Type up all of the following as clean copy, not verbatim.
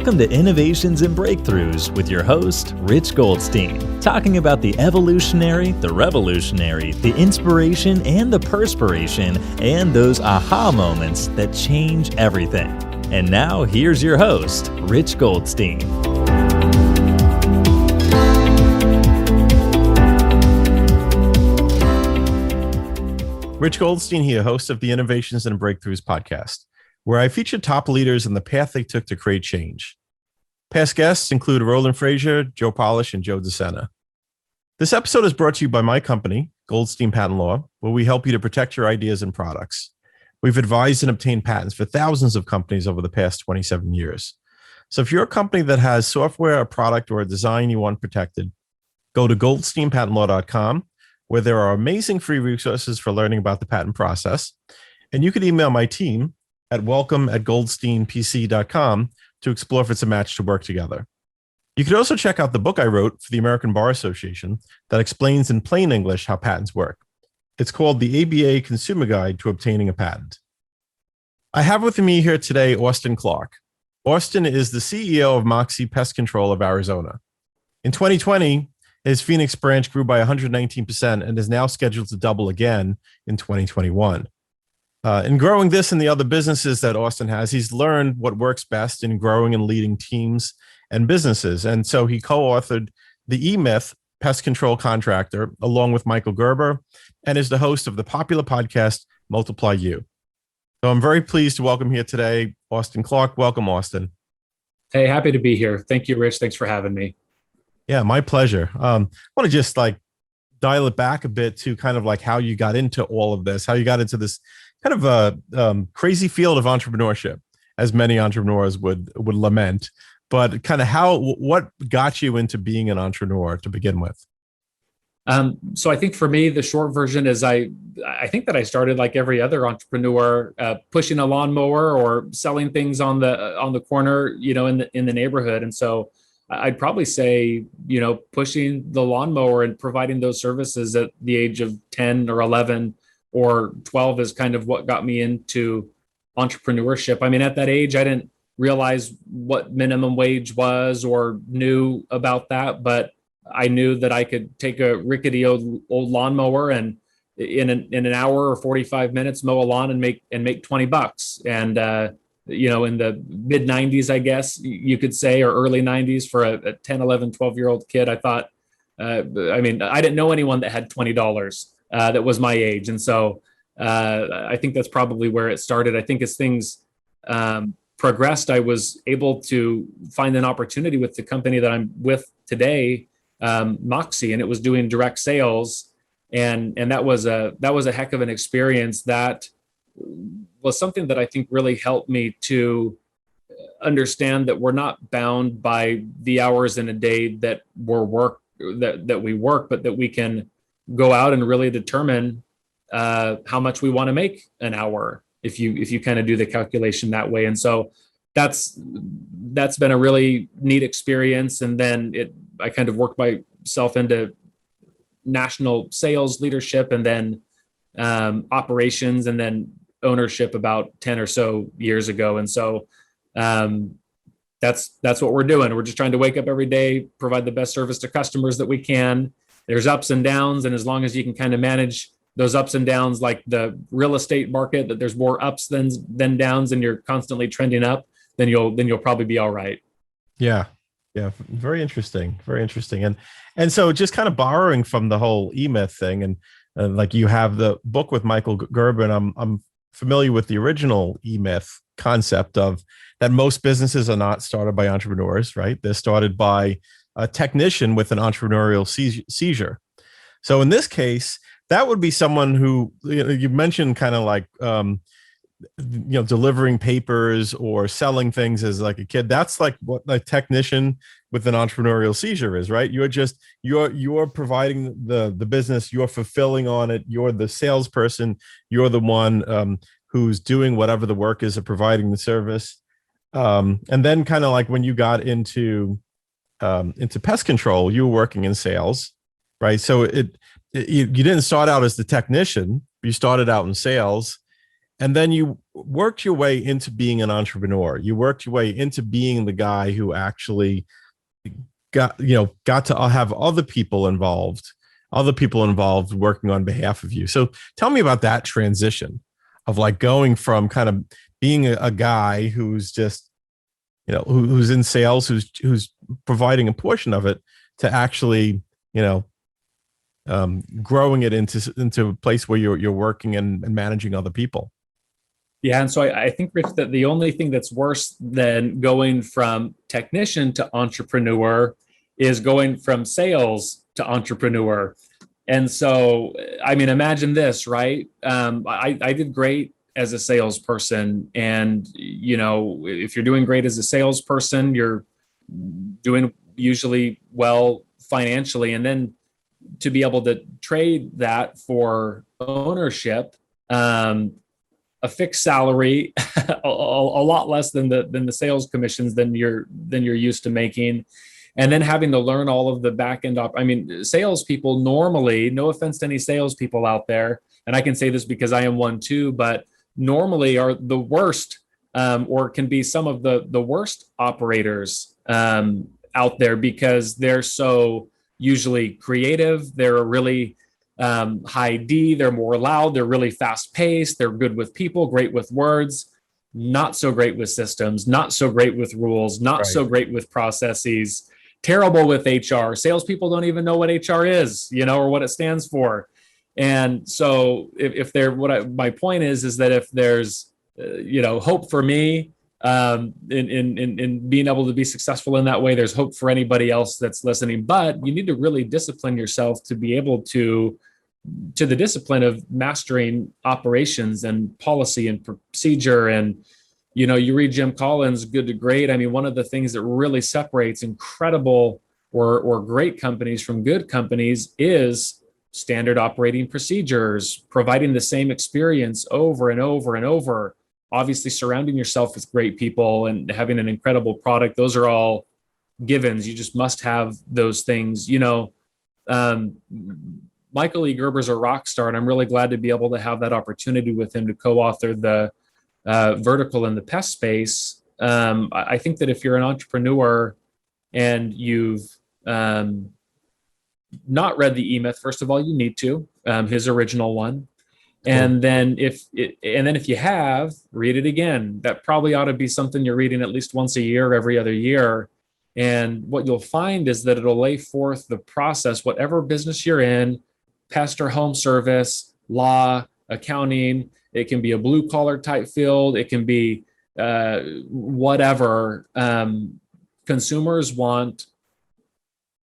Welcome to Innovations and Breakthroughs with your host, Rich Goldstein, talking about the evolutionary, the revolutionary, the inspiration and the perspiration, and those aha moments that change everything. And now here's your host, Rich Goldstein. Rich Goldstein here, host of the Innovations and Breakthroughs podcast, where I feature top leaders and the path they took to create change. Past guests include Roland Frazier, Joe Polish, and Joe DeSena. This episode is brought to you by my company, Goldstein Patent Law, where we help you to protect your ideas and products. We've advised and obtained patents for thousands of companies over the past 27 years. So if you're a company that has software, a product, or a design you want protected, go to goldsteinpatentlaw.com, where there are amazing free resources for learning about the patent process. And you can email my team at welcome@goldsteinpc.com to explore if it's a match to work together. You could also check out the book I wrote for the American Bar Association that explains in plain English how patents work. It's called the ABA Consumer Guide to Obtaining a Patent. I have with me here today Austin Clark. Austin is the CEO of Moxie Pest Control of Arizona. In 2020, his Phoenix branch grew by 119% and is now scheduled to double again in 2021. In growing this and the other businesses that Austin has, he's learned what works best in growing and leading teams and businesses. And so he co-authored the E-Myth Pest Control Contractor along with Michael Gerber and is the host of the popular podcast, Multiply You. So I'm very pleased to welcome here today, Austin Clark. Welcome, Austin. Hey, happy to be here. Thank you, Rich. Thanks for having me. Yeah, my pleasure. I want to just dial it back a bit to kind of like how you got into all of this, how you got into this kind of a crazy field of entrepreneurship, as many entrepreneurs would lament, but kind of what got you into being an entrepreneur to begin with? So I think for me, the short version is I think that I started like every other entrepreneur, pushing a lawnmower or selling things on the corner, in the neighborhood. And so I'd probably say, pushing the lawnmower and providing those services at the age of 10 or 11 or 12 is kind of what got me into entrepreneurship. I mean, at that age, I didn't realize what minimum wage was or knew about that, but I knew that I could take a rickety old lawnmower and in an hour or 45 minutes mow a lawn and make $20. And in the mid 90s, I guess you could say, or early 90s for a 10, 11, 12-year-old kid, I thought, I didn't know anyone that had $20 that was my age. And so I think that's probably where it started. I think as things progressed, I was able to find an opportunity with the company that I'm with today, Moxie, and it was doing direct sales. And that was a heck of an experience. That was something that I think really helped me to understand that we're not bound by the hours in a day that we work, but that we can go out and really determine how much we want to make an hour if you kind of do the calculation that way. And so that's been a really neat experience. And then I kind of worked myself into national sales leadership and then operations and then ownership about 10 or so years ago. And so that's what we're doing. We're just trying to wake up every day, provide the best service to customers that we can. There's ups and downs. And as long as you can kind of manage those ups and downs, like the real estate market, that there's more ups than downs and you're constantly trending up, then you'll probably be all right. Yeah. Yeah. Very interesting. Very interesting. And so just kind of borrowing from the whole E-Myth thing and like you have the book with Michael Gerber, and I'm familiar with the original E-Myth concept of that most businesses are not started by entrepreneurs, right? They're started by a technician with an entrepreneurial seizure. So in this case, that would be someone who, you mentioned kind of like, delivering papers or selling things as like a kid. That's like what a technician with an entrepreneurial seizure is, right? You're providing the business, you're fulfilling on it. You're the salesperson. You're the one who's doing whatever the work is of providing the service. And then kind of like when you got into pest control, you were working in sales, right? So you didn't start out as the technician, you started out in sales. And then you worked your way into being an entrepreneur. You worked your way into being the guy who actually got to have other people involved working on behalf of you. So tell me about that transition of like going from kind of being a guy who's just, who's in sales, who's providing a portion of it, to actually, growing it into a place where you're working and managing other people. Yeah. And so I think, Rich, that the only thing that's worse than going from technician to entrepreneur is going from sales to entrepreneur. And so, I mean, imagine this, right? I did great as a salesperson. And, if you're doing great as a salesperson, you're doing usually well financially. And then to be able to trade that for ownership, a fixed salary, a lot less than the sales commissions than you're used to making, and then having to learn all of the back end salespeople normally, no offense to any salespeople out there, and I can say this because I am one too, but normally are the worst, or can be some of the worst operators out there, because they're so usually creative. They're really high D, they're more loud, they're really fast paced, they're good with people, great with words, not so great with systems, not so great with rules, not so great with processes, terrible with HR. Salespeople don't even know what HR is, or what it stands for. And so if there, my point is that if there's, hope for me in being able to be successful in that way, there's hope for anybody else that's listening. But you need to really discipline yourself to be able to the discipline of mastering operations and policy and procedure. And, you read Jim Collins' Good to Great. I mean, one of the things that really separates incredible or great companies from good companies is standard operating procedures, providing the same experience over and over and over. Obviously, surrounding yourself with great people and having an incredible product. Those are all givens. You just must have those things. Michael E. Gerber's a rock star, and I'm really glad to be able to have that opportunity with him to co-author the vertical in the pest space. I think that if you're an entrepreneur and you've not read the E-Myth, first of all, you need to, his original one. And then if you have, read it again. That probably ought to be something you're reading at least once a year, every other year. And what you'll find is that it'll lay forth the process, whatever business you're in, pest or home service, law, accounting. It can be a blue collar type field. It can be whatever. Consumers want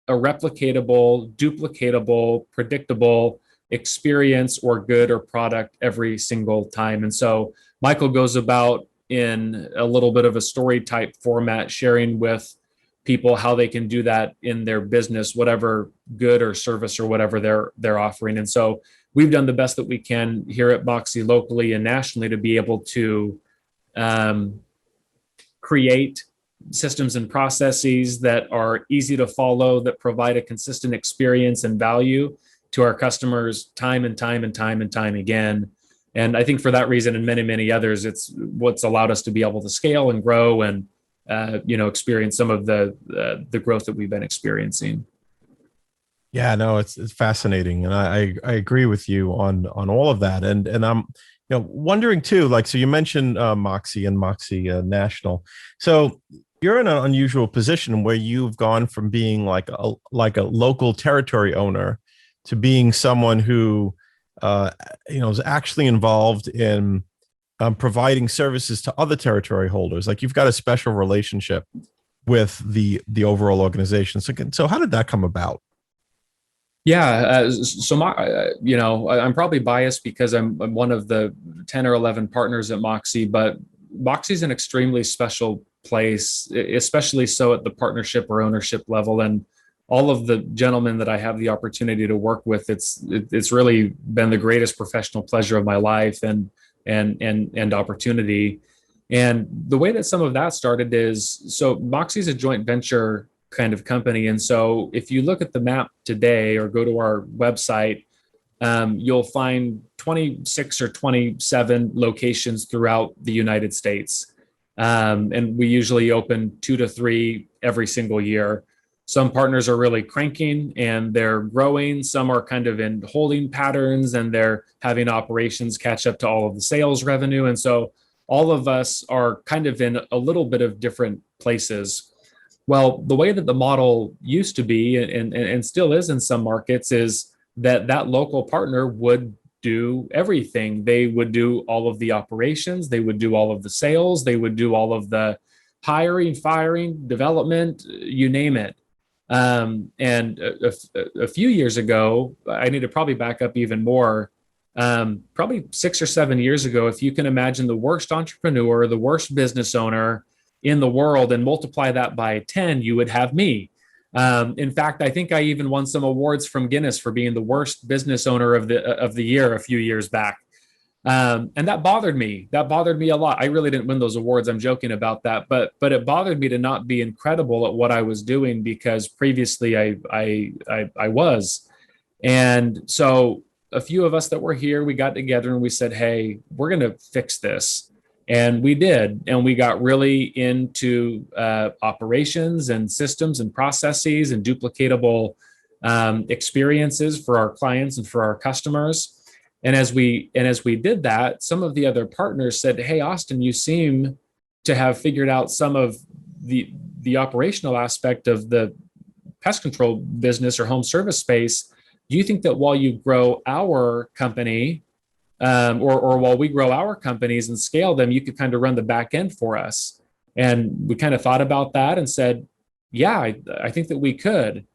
a replicatable, duplicatable, predictable experience or good or product every single time. And so Michael goes about in a little bit of a story type format, sharing with people how they can do that in their business, whatever good or service or whatever they're offering. And so we've done the best that we can here at Moxie locally and nationally to be able to create systems and processes that are easy to follow, that provide a consistent experience and value to our customers time and time and time and time again. And I think for that reason and many, many others, it's what's allowed us to be able to scale and grow and experience some of the growth that we've been experiencing. Yeah, no, it's fascinating, and I agree with you on all of that. And I'm wondering too, like, so you mentioned Moxie and Moxie National. So you're in an unusual position where you've gone from being like a local territory owner to being someone who is actually involved in providing services to other territory holders. Like, you've got a special relationship with the overall organization. So how did that come about? Yeah, I'm probably biased because I'm one of the 10 or 11 partners at Moxie, but Moxie is an extremely special place, especially so at the partnership or ownership level. And all of the gentlemen that I have the opportunity to work with, it's really been the greatest professional pleasure of my life and opportunity. And the way that some of that started is, so Moxie is a joint venture kind of company. And so if you look at the map today or go to our website, you'll find 26 or 27 locations throughout the United States. And we usually open 2 to 3 every single year. Some partners are really cranking and they're growing. Some are kind of in holding patterns and they're having operations catch up to all of the sales revenue. And so all of us are kind of in a little bit of different places. Well, the way that the model used to be and still is in some markets is that local partner would do everything. They would do all of the operations. They would do all of the sales. They would do all of the hiring, firing, development, you name it. And a few years ago, I need to probably back up even more, probably 6 or 7 years ago, if you can imagine the worst entrepreneur, the worst business owner in the world and multiply that by 10, you would have me. In fact, I think I even won some awards from Guinness for being the worst business owner of the year a few years back. And that bothered me. That bothered me a lot. I really didn't win those awards. I'm joking about that, but it bothered me to not be incredible at what I was doing because previously I was. And so a few of us that were here, we got together and we said, hey, we're going to fix this. And we did. And we got really into operations and systems and processes and duplicatable experiences for our clients and for our customers. And as we did that, some of the other partners said, hey, Austin, you seem to have figured out some of the operational aspect of the pest control business or home service space. Do you think that while you grow our company, or while we grow our companies and scale them, you could kind of run the back end for us? And we kind of thought about that and said, yeah, I think that we could.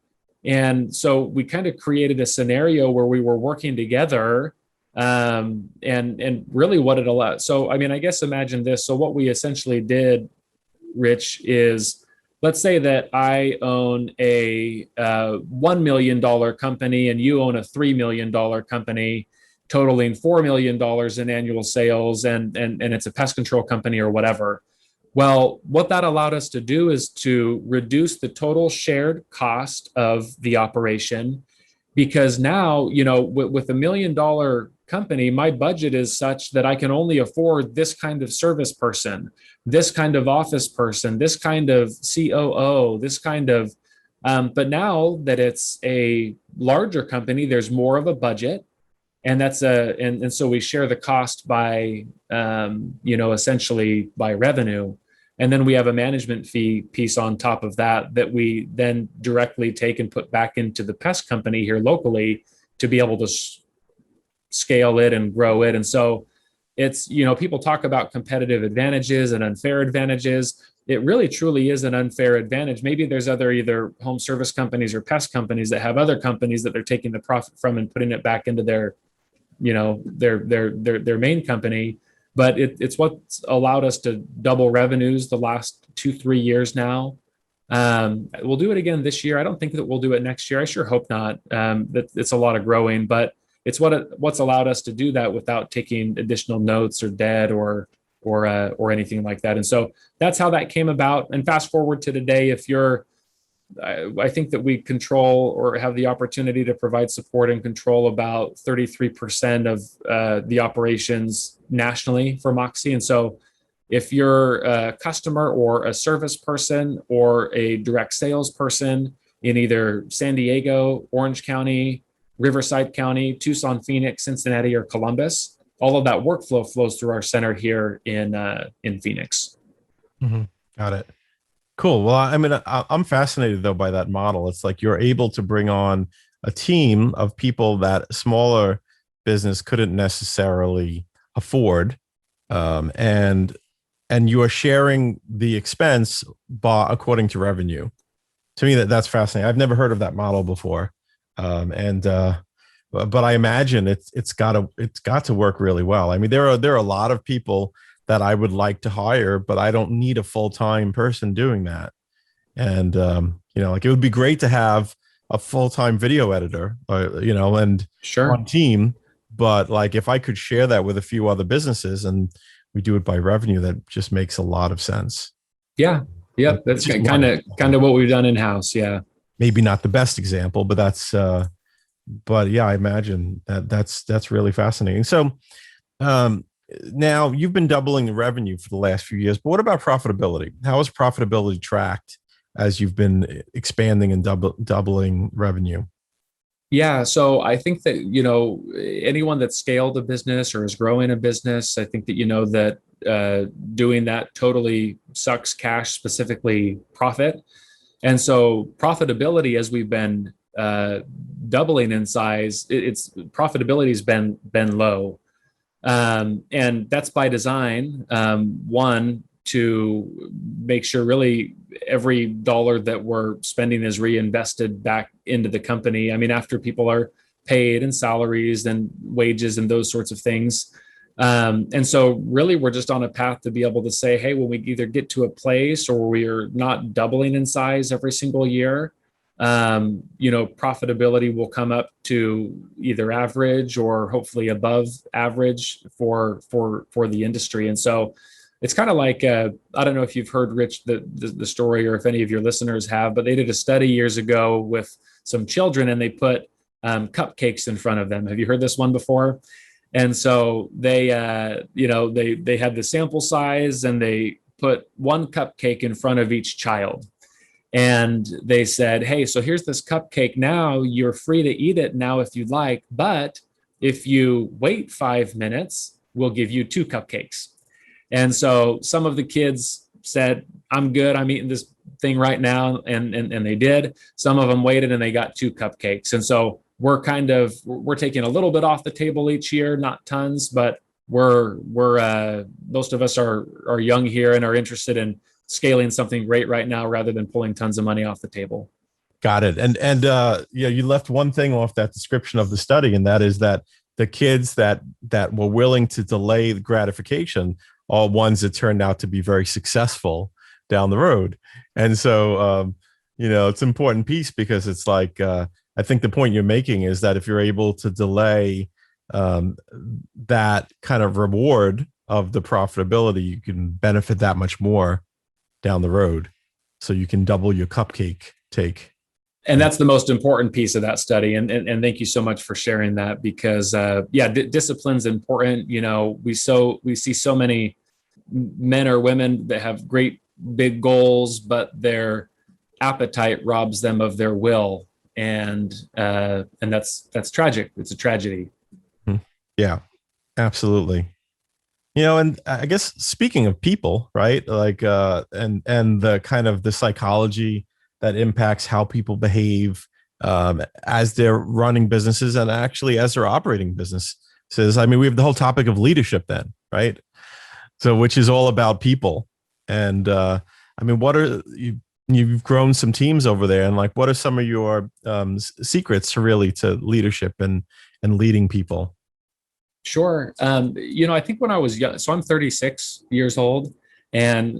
And so we kind of created a scenario where we were working together, and really what it allowed. So, I mean, I guess imagine this. So what we essentially did, Rich, is let's say that I own a $1 million company and you own a $3 million company, totaling $4 million in annual sales, and it's a pest control company or whatever. Well, what that allowed us to do is to reduce the total shared cost of the operation, because now, you know, with $1 million company, my budget is such that I can only afford this kind of service person, this kind of office person, this kind of COO, this kind of, but now that it's a larger company, there's more of a budget. And and so we share the cost by, essentially by revenue. And then we have a management fee piece on top of that we then directly take and put back into the pest company here locally to be able to scale it and grow it. And so it's, people talk about competitive advantages and unfair advantages. It really truly is an unfair advantage. Maybe there's other either home service companies or pest companies that have other companies that they're taking the profit from and putting it back into their main company. But it's what's allowed us to double revenues the last 2-3 years now. We'll do it again this year. I don't think that we'll do it next year. I sure hope not. That it's a lot of growing, but it's what's allowed us to do that without taking additional notes or debt or anything like that. And so that's how that came about. And fast forward to today, I think that we control or have the opportunity to provide support and control about 33% of the operations nationally for Moxie. And so if you're a customer or a service person or a direct sales person in either San Diego, Orange County, Riverside County, Tucson, Phoenix, Cincinnati, or Columbus, all of that workflow flows through our center here in Phoenix. Mm-hmm. Got it. Cool. Well, I mean, I'm fascinated though by that model. It's like you're able to bring on a team of people that a smaller business couldn't necessarily afford, and you are sharing the expense according to revenue. To me, that's fascinating. I've never heard of that model before, but I imagine it's got to work really well. I mean, there are a lot of people that I would like to hire, but I don't need a full-time person doing that. And, like it would be great to have a full-time video editor, and sure, on team. But like, if I could share that with a few other businesses and we do it by revenue, that just makes a lot of sense. Yeah. Yep. That's kind of what we've done in-house. Yeah. Maybe not the best example, but that's but yeah, I imagine that's really fascinating. So now you've been doubling the revenue for the last few years, but what about profitability? How is profitability tracked as you've been expanding and doubling revenue? Yeah, so I think that, anyone that's scaled a business or is growing a business, I think that that doing that totally sucks cash, specifically profit. And so profitability, as we've been doubling in size, it's profitability has been low, and that's by design. One, to make sure really every dollar that we're spending is reinvested back into the company. I mean, after people are paid and salaries and wages and those sorts of things. And so really we're just on a path to be able to say, hey, when we either get to a place or we're not doubling in size every single year, profitability will come up to either average or hopefully above average for the industry. And so it's kind of like, I don't know if you've heard, Rich, the story, or if any of your listeners have, but they did a study years ago with some children and they put cupcakes in front of them. Have you heard this one before? And so they had the sample size and they put one cupcake in front of each child. And they said, hey, so here's this cupcake now. You're free to eat it now if you'd like. But if you wait 5 minutes, we'll give you 2 cupcakes. And so some of the kids said, I'm good. I'm eating this thing right now. And they did. Some of them waited and they got 2 cupcakes. And so we're taking a little bit off the table each year, not tons, but we're most of us are young here and are interested in scaling something great right now rather than pulling tons of money off the table. Got it. And you left one thing off that description of the study, and that is that the kids that were willing to delay the gratification are ones that turned out to be very successful down the road. And so, it's an important piece, because it's like, I think the point you're making is that if you're able to delay that kind of reward of the profitability, you can benefit that much more down the road. So you can double your cupcake take. And that's the most important piece of that study. And thank you so much for sharing that, because discipline's important. We see so many men or women that have great big goals, but their appetite robs them of their will. And that's tragic. It's a tragedy. Yeah, absolutely. And I guess speaking of people, right? Like, and the kind of the psychology that impacts how people behave as they're running businesses and actually as they're operating businesses. I mean, we have the whole topic of leadership then, right? So, which is all about people. And I mean, what are you've grown some teams over there, and like, what are some of your secrets to leadership and leading people? Sure. I think when I was young, so I'm 36 years old. And,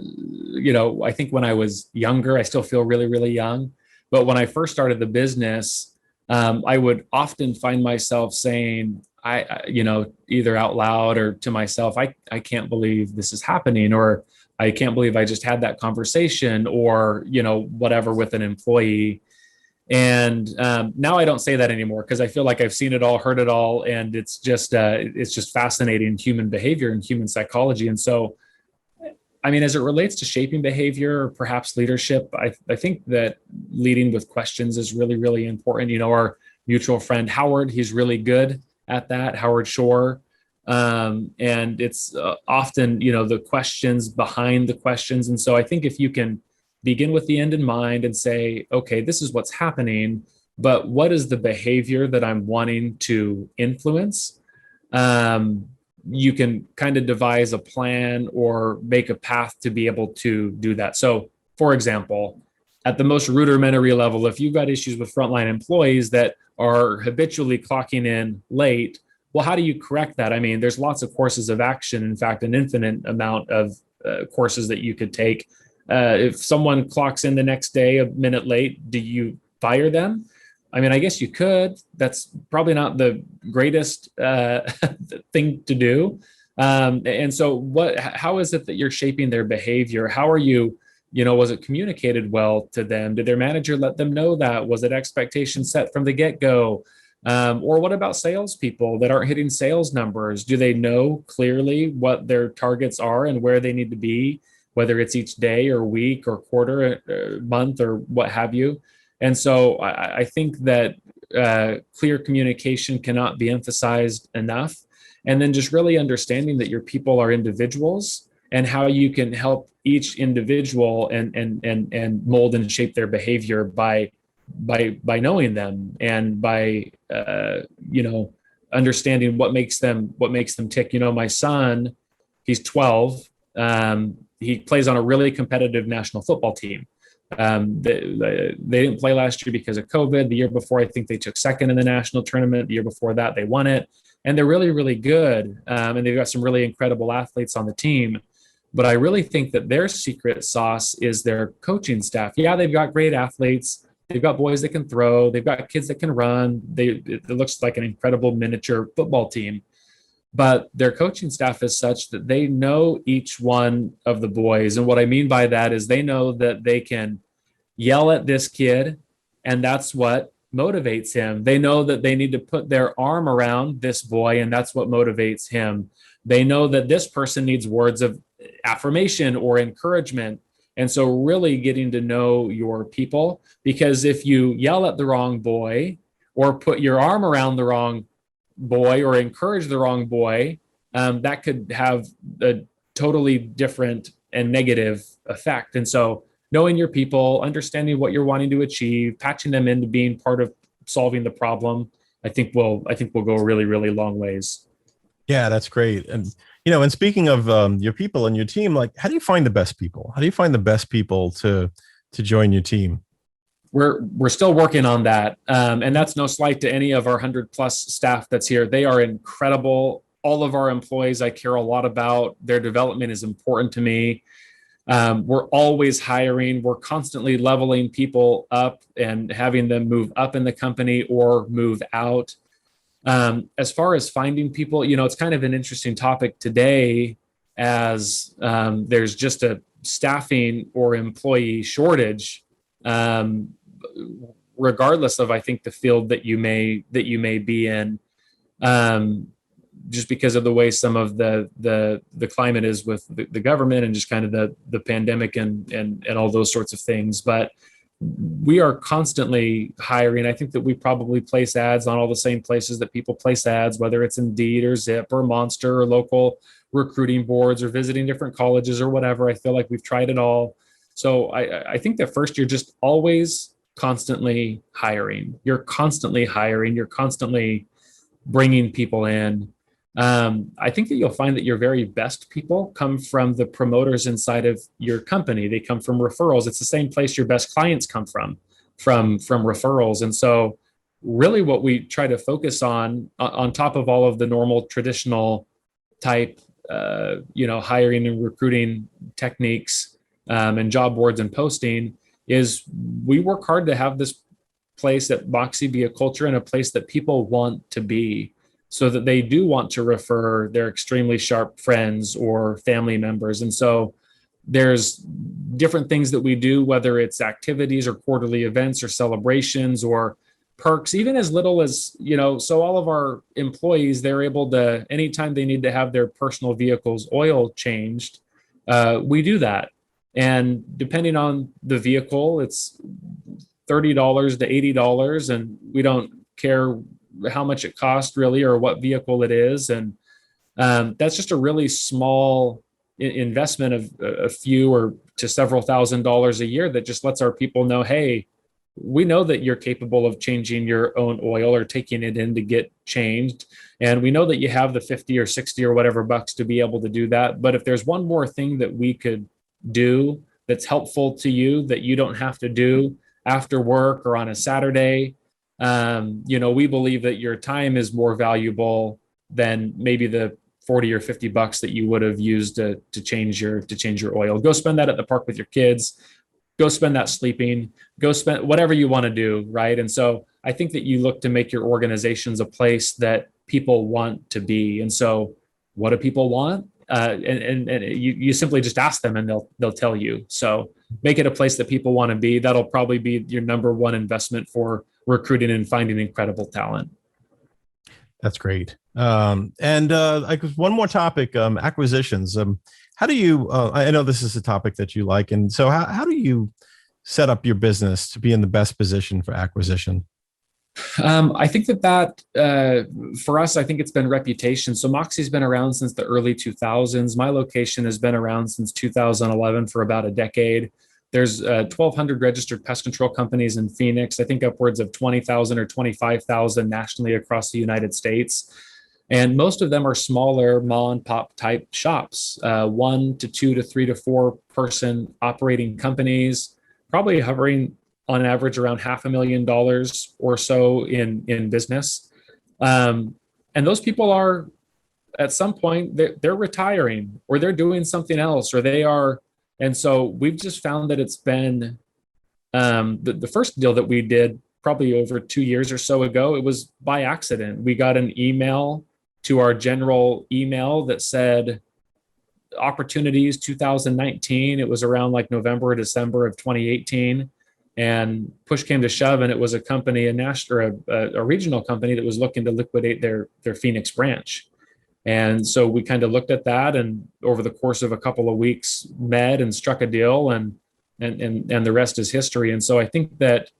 I think when I was younger, I still feel really, really young. But when I first started the business, I would often find myself saying, either out loud or to myself, I can't believe this is happening, or I can't believe I just had that conversation, or, whatever with an employee. And now I don't say that anymore, because I feel like I've seen it all, heard it all, and it's just fascinating human behavior and human psychology. And so, I mean, as it relates to shaping behavior or perhaps leadership, I think that leading with questions is really, really important. Our mutual friend Howard, he's really good at that, Howard Shore. And it's often, the questions behind the questions. And so I think if you can begin with the end in mind and say, okay, this is what's happening, but what is the behavior that I'm wanting to influence? You can kind of devise a plan or make a path to be able to do that. So, for example, at the most rudimentary level, if you've got issues with frontline employees that are habitually clocking in late, well, how do you correct that? I mean, there's lots of courses of action. In fact, an infinite amount of courses that you could take. If someone clocks in the next day a minute late, do you fire them? I mean, I guess you could. That's probably not the greatest thing to do. And so how is it that you're shaping their behavior? How are you, was it communicated well to them? Did their manager let them know that? Was it expectation set from the get-go? Or what about salespeople that aren't hitting sales numbers? Do they know clearly what their targets are and where they need to be, whether it's each day or week or quarter, month, or what have you? And so I think that clear communication cannot be emphasized enough. And then just really understanding that your people are individuals and how you can help each individual and mold and shape their behavior by knowing them and by understanding what makes them tick. My son, he's 12. He plays on a really competitive national football team. They didn't play last year because of COVID. The year before, I think they took second in the national tournament. The year before that, they won it. And they're really, really good. And they've got some really incredible athletes on the team. But I really think that their secret sauce is their coaching staff. Yeah, they've got great athletes. They've got boys that can throw. They've got kids that can run. It looks like an incredible miniature football team. But their coaching staff is such that they know each one of the boys. And what I mean by that is they know that they can yell at this kid, and that's what motivates him. They know that they need to put their arm around this boy, and that's what motivates him. They know that this person needs words of affirmation or encouragement. And so really getting to know your people, because if you yell at the wrong boy or put your arm around the wrong boy or encourage the wrong boy, that could have a totally different and negative effect. And so knowing your people, understanding what you're wanting to achieve, patching them into being part of solving the problem, I think will go a really, really long ways. Yeah, that's great. And and speaking of your people and your team, like, how do you find the best people? How do you find the best people to join your team? We're still working on that. And that's no slight to any of our 100+ staff that's here. They are incredible. All of our employees I care a lot about. Their development is important to me. We're always hiring. We're constantly leveling people up and having them move up in the company or move out. As far as finding people, it's kind of an interesting topic today as there's just a staffing or employee shortage, regardless of, I think, the field that you may be in, just because of the way some of the climate is with the government and just kind of the pandemic and all those sorts of things. But we are constantly hiring. I think that we probably place ads on all the same places that people place ads, whether it's Indeed or Zip or Monster or local recruiting boards or visiting different colleges or whatever. I feel like we've tried it all. So I think that first, you're just always constantly hiring. You're constantly hiring. You're constantly bringing people in. I think that you'll find that your very best people come from the promoters inside of your company. They come from referrals. It's the same place your best clients come from referrals. And so really what we try to focus on top of all of the normal traditional type, hiring and recruiting techniques, and job boards and posting, is we work hard to have this place at Moxie be a culture and a place that people want to be, so that they do want to refer their extremely sharp friends or family members. And so there's different things that we do, whether it's activities or quarterly events or celebrations or perks, even as little as, so all of our employees, they're able to, anytime they need to have their personal vehicle's oil changed, we do that. And depending on the vehicle, it's $30 to $80, and we don't care how much it costs really or what vehicle it is. And that's just a really small investment of a few or to several $1,000s a year that just lets our people know, hey, we know that you're capable of changing your own oil or taking it in to get changed. And we know that you have the 50 or 60 or whatever bucks to be able to do that. But if there's one more thing that we could do that's helpful to you that you don't have to do after work or on a Saturday, we believe that your time is more valuable than maybe the 40 or 50 bucks that you would have used to change your oil. Go spend that at the park with your kids. Go spend that sleeping. Go spend whatever you want to do, right? And so I think that you look to make your organizations a place that people want to be. And so, what do people want? And you simply just ask them, and they'll tell you. So make it a place that people want to be. That'll probably be your number one investment for recruiting and finding incredible talent. That's great. Like one more topic, acquisitions. How do you, I know this is a topic that you like. And so how do you set up your business to be in the best position for acquisition? I think for us, I think it's been reputation. So Moxie's been around since the early 2000s. My location has been around since 2011 for about a decade. There's 1,200 registered pest control companies in Phoenix. I think upwards of 20,000 or 25,000 nationally across the United States. And most of them are smaller mom and pop type shops, 1 to 2 to 3 to 4 person operating companies, probably hovering on average around $500,000 or so in business. And those people are, at some point, they're retiring or they're doing something else, or they are. And so we've just found that it's been the first deal that we did probably over 2 years or so ago. It was by accident. We got an email to our general email that said opportunities 2019. It was around like November or December of 2018. And push came to shove, and it was a company, a regional company that was looking to liquidate their Phoenix branch. And so we kind of looked at that, and over the course of a couple of weeks, met and struck a deal, and the rest is history. And so I think that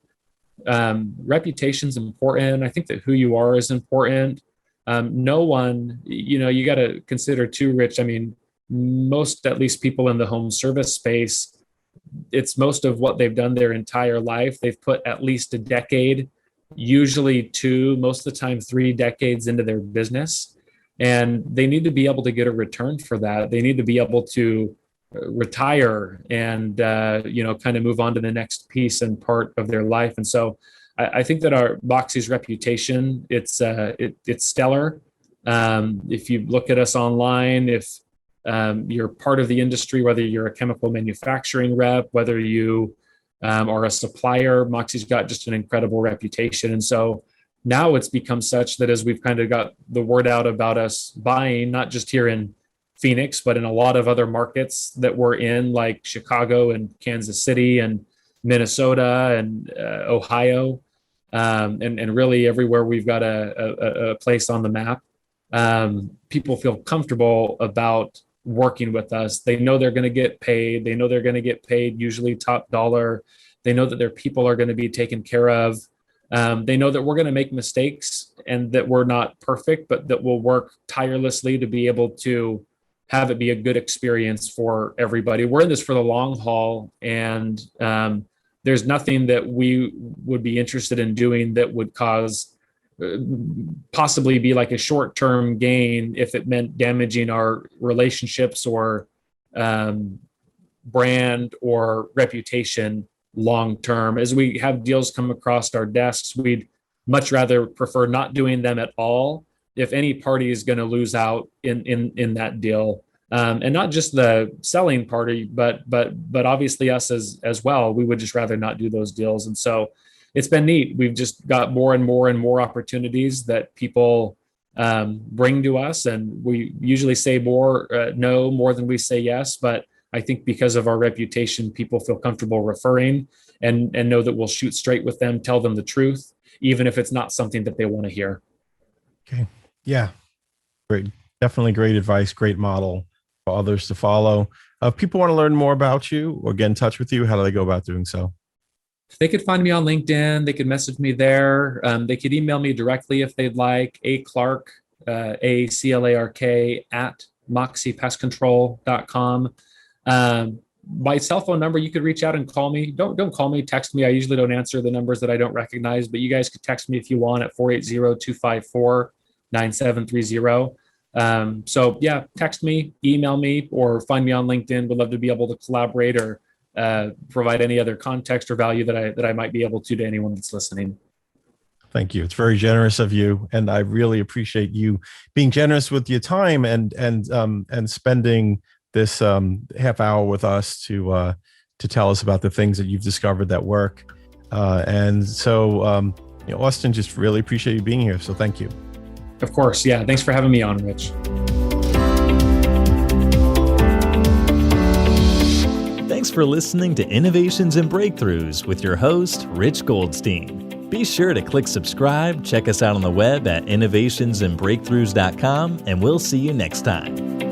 reputation is important. I think that who you are is important. No one, you got to consider too, Rich. I mean, most, at least people in the home service space, it's most of what they've done their entire life. They've put at least a decade, usually 2, most of the time 3 decades into their business. And they need to be able to get a return for that. They need to be able to retire and, kind of move on to the next piece and part of their life. And so I think that our Moxie's reputation, it's stellar. If you look at us online, if you're part of the industry, whether you're a chemical manufacturing rep, whether you are a supplier, Moxie's got just an incredible reputation. And so now it's become such that as we've kind of got the word out about us buying, not just here in Phoenix, but in a lot of other markets that we're in, like Chicago and Kansas City and Minnesota and Ohio, and really everywhere we've got a place on the map, people feel comfortable about working with us. They know they're going to get paid. They know they're going to get paid usually top dollar. They know that their people are going to be taken care of. They know that we're going to make mistakes and that we're not perfect, but that we'll work tirelessly to be able to have it be a good experience for everybody. We're in this for the long haul, and there's nothing that we would be interested in doing that would cause possibly be like a short-term gain if it meant damaging our relationships or brand or reputation long-term. As we have deals come across our desks, we'd much rather prefer not doing them at all if any party is going to lose out in that deal. And not just the selling party, but obviously us as well. We would just rather not do those deals. And so it's been neat. We've just got more and more and more opportunities that people bring to us, and we usually say no more than we say yes. But I think because of our reputation, people feel comfortable referring and know that we'll shoot straight with them, tell them the truth, even if it's not something that they want to hear. Okay. Yeah. Great. Definitely great advice. Great model for others to follow. If people want to learn more about you or get in touch with you, how do they go about doing so? They could find me on LinkedIn. They could message me there. They could email me directly if they'd like. Clark, Clark at moxiepestcontrol.com. My cell phone number, you could reach out and call me. Don't call me, text me. I usually don't answer the numbers that I don't recognize, but you guys could text me if you want at 480-254-9730. So yeah, text me, email me, or find me on LinkedIn. Would love to be able to collaborate or provide any other context or value that I might be able to anyone that's listening. Thank you. It's very generous of you, and I really appreciate you being generous with your time and spending this half hour with us to tell us about the things that you've discovered that work. And so, Austin, just really appreciate you being here. So thank you. Of course. Yeah. Thanks for having me on, Rich. Thanks for listening to Innovations and Breakthroughs with your host, Rich Goldstein. Be sure to click subscribe, check us out on the web at innovationsandbreakthroughs.com, and we'll see you next time.